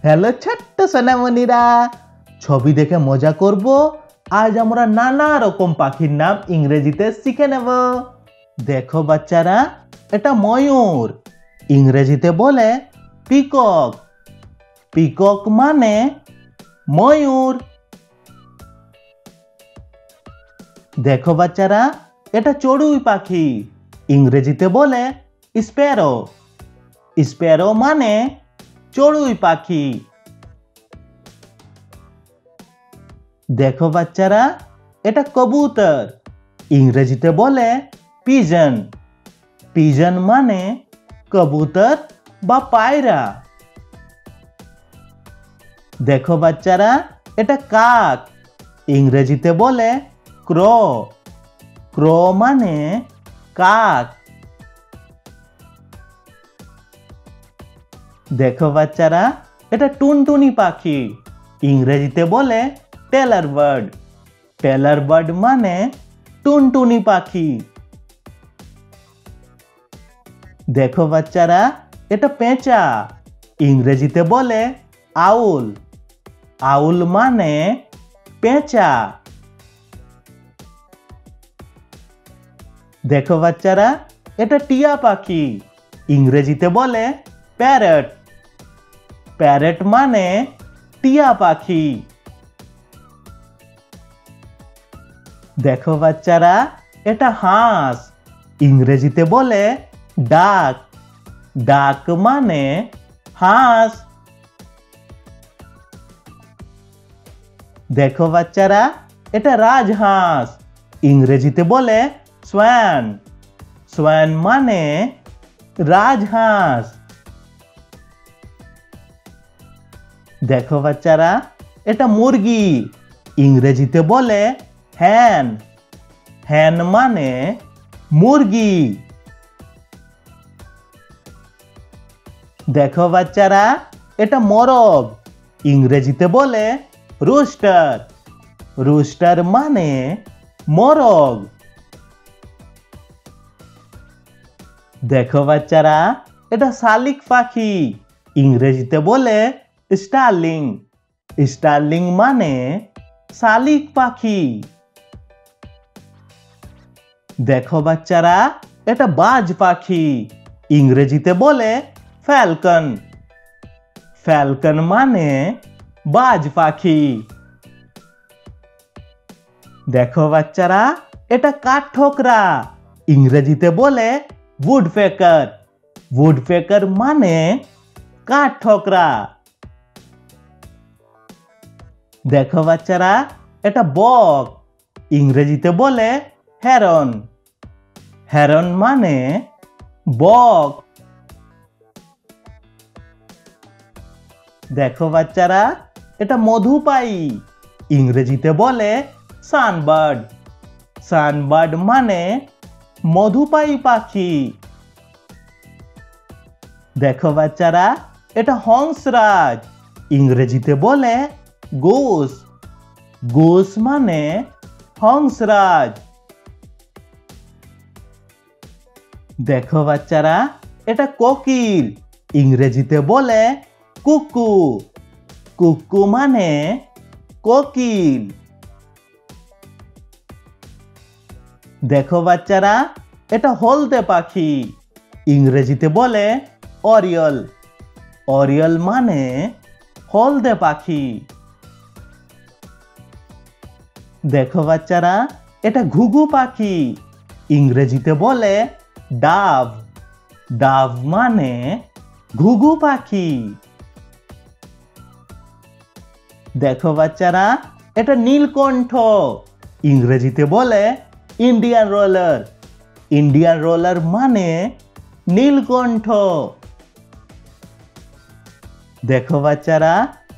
Hello ছোট্ট সোনামণিরা, ছবি দেখে মজা করব। আজ আমরা নানা রকম পাখির নাম ইংরেজিতে শিখে নেব। দেখো বাচ্চারা, এটা ময়ূর, ইংরেজিতে বলে পিকক। পিকক মানে ময়ূর। দেখো বাচ্চারা, এটা চড়ুই পাখি, ইংরেজিতে বলে স্প্যারো। স্প্যারো মানে চড়ুই পাখি। দেখো বাচ্চারা, এটা কবুতর, ইংরেজিতে বলে পিজন। পিজন মানে কবুতর বা পায়রা। দেখো বাচ্চারা, এটা কাক, ইংরেজিতে বলে ক্রো। ক্রো মানে কাক। দেখো বাচ্চারা, এটা টুনটুনি পাখি, ইংরেজিতে বলে টেলার বার্ড। টেলার বার্ড মানে টুনটুনি পাখি। দেখো বাচ্চারা, এটা পেঁচা, ইংরেজিতে বলে আউল। আউল মানে পেঁচা। দেখো বাচ্চারা, এটা টিয়া পাখি, ইংরেজিতে বলে প্যারট। প্যারট মানে টিয়া পাখি। দেখো বাচ্চারা, এটা হাঁস, ইংরেজিতে বলে ডাক। ডাক মানে হাঁস। দেখো বাচ্চারা, এটা রাজহাঁস, ইংরেজিতে বলে সোয়ান। সোয়ান মানে রাজহাঁস। দেখো বাচ্চারা, এটা মুরগি, ইংরেজিতে বলে হ্যান। হ্যান মানে মুরগি। দেখো বাচ্চারা, এটা মোরগ, ইংরেজিতে বলে রুস্টার। রুস্টার মানে মোরগ। দেখো বাচ্চারা, এটা শালিক পাখি, ইংরেজিতে বলে স্টারলিং। স্টারলিং মানে শালিক পাখি। দেখো বাচ্চারা, এটা বাজ পাখি, ইংরেজিতে বলে ফ্যালকন। ফ্যালকন মানে বাজ পাখি। দেখো বাচ্চারা, এটা কাঠঠোকরা, ইংরেজিতে বলে উডপেকার। উডপেকার মানে কাঠঠোকরা। দেখো বাচ্চারা, এটা বক, ইংরেজিতে বলে হেরন। হেরন মানে বক। দেখো বাচ্চারা, এটা মধুপায়ী, ইংরেজিতে বলে সানবার্ড। সানবার্ড মানে মধুপায়ী পাখি। দেখো বাচ্চারা, এটা হংসরাজ, ইংরেজিতে বলে গোস। গোস মানে হংসরাজ। দেখো বাচ্চারা, এটা কোকিল, ইংরেজিতে বলে কুকু। কুকু মানে কোকিল। দেখো বাচ্চারা, এটা হলদে পাখি, ইংরেজিতে বলে অরিয়ল। অরিয়ল মানে হলদে পাখি। দেখো বাচ্চারা, এটা ঘুঘু পাখি, ইংরেজিতে বলে ডাভ। ডাভ মানে ঘুঘু পাখি। দেখো বাচ্চারা, এটা নীলকণ্ঠ, ইংরেজিতে বলে ইন্ডিয়ান রোলার। ইন্ডিয়ান রোলার মানে নীলকণ্ঠ। দেখো বাচ্চারা,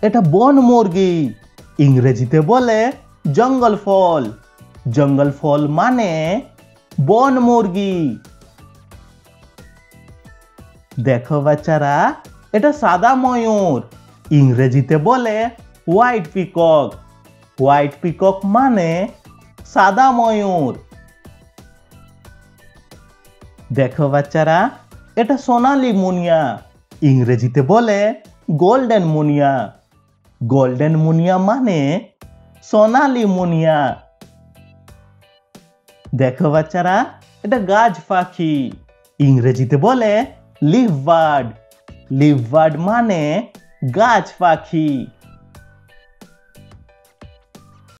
এটা বন মুরগি, ইংরেজিতে বলে জঙ্গল ফল। জঙ্গল ফল মানে বন মুরগি। দেখো বাচ্চারা, এটা সাদা ময়ূর, ইংরেজিতে বলে হোয়াইট পিকক। হোয়াইট পিকক মানে সাদা ময়ূর। দেখো বাচ্চারা, এটা সোনালী মুনিয়া, ইংরেজিতে বলে গোল্ডেন মুনিয়া। গোল্ডেন মুনিয়া মানে সোনালী মুনিয়া। দেখো বাচ্চারা, এটা গাছ পাখি, ইংরেজিতে বলে লিভ বার্ড। লিভ বার্ড মানে গাছ পাখি।